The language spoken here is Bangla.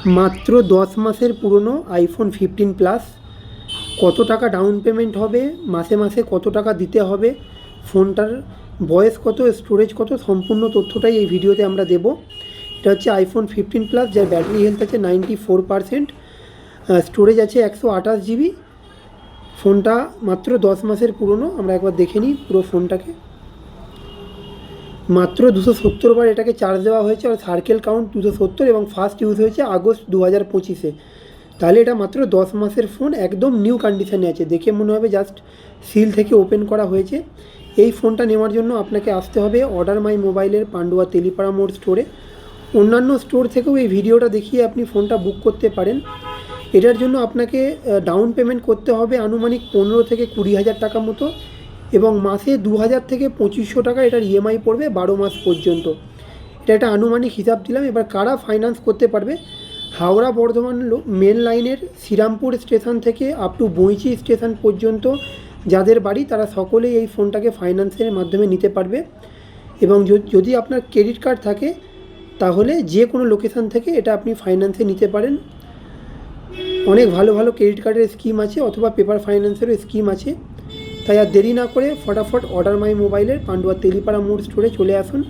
মাত্র 10 মাসের পুরনো আইফোন 15 প্লাস। কত টাকা ডাউন পেমেন্ট হবে, মাসে মাসে কত টাকা দিতে হবে, ফোনটার বয়স কত, স্টোরেজ কত, সম্পূর্ণ তথ্যটাই এই ভিডিওতে আমরা দেব। এটা হচ্ছে আইফোন 15 প্লাস, যার ব্যাটারি হেলথ আছে 94%, স্টোরেজ আছে 128 GB। ফোনটা মাত্র 10 মাসের পুরনো। আমরা একবার দেখে নিই পুরো ফোনটাকে। মাত্র 270 বার এটাকে চার্জ দেওয়া হয়েছে, আর সার্কেল কাউন্ট 270, এবং ফার্স্ট ইউজ হয়েছে আগস্ট 2025-এ। তাহলে এটা মাত্র 10 মাসের ফোন, একদম নিউ কন্ডিশনে আছে। দেখে মনে হবে জাস্ট সিল থেকে ওপেন করা হয়েছে। এই ফোনটা নেওয়ার জন্য আপনাকে আসতে হবে অর্ডার মাই মোবাইলের পান্ডুয়া তেলিপাড়া মোড় স্টোরে। অন্যান্য স্টোর থেকেও এই ভিডিওটা দেখিয়ে আপনি ফোনটা বুক করতে পারেন। এটার জন্য আপনাকে ডাউন পেমেন্ট করতে হবে আনুমানিক 15 থেকে 20 হাজার টাকা মতো, এবং মাসে 2000 থেকে 2500 টাকা এটার ইএমআই পড়বে 12 মাস পর্যন্ত। এটা একটা আনুমানিক হিসাব দিলাম। এবার কারা ফাইন্যান্স করতে পারবে? হাওড়া বর্ধমান মেন লাইনের শ্রীরামপুর স্টেশন থেকে আপ টু বইচি স্টেশন পর্যন্ত যাদের বাড়ি, তারা সকলেই এই ফোনটাকে ফাইন্যান্সের মাধ্যমে নিতে পারবে। এবং যদি আপনার ক্রেডিট কার্ড থাকে তাহলে যে কোনো লোকেশান থেকে এটা আপনি ফাইন্যান্সে নিতে পারেন। অনেক ভালো ভালো ক্রেডিট কার্ডের স্কিম আছে, অথবা পেপার ফাইন্যান্সেরও স্কিম আছে। তাই আর দেরি না করে ফটাফট অর্ডার মাই মোবাইলের পান্ডুয়া তেলিপাড়া মোড় স্টোরে চলে আসুন।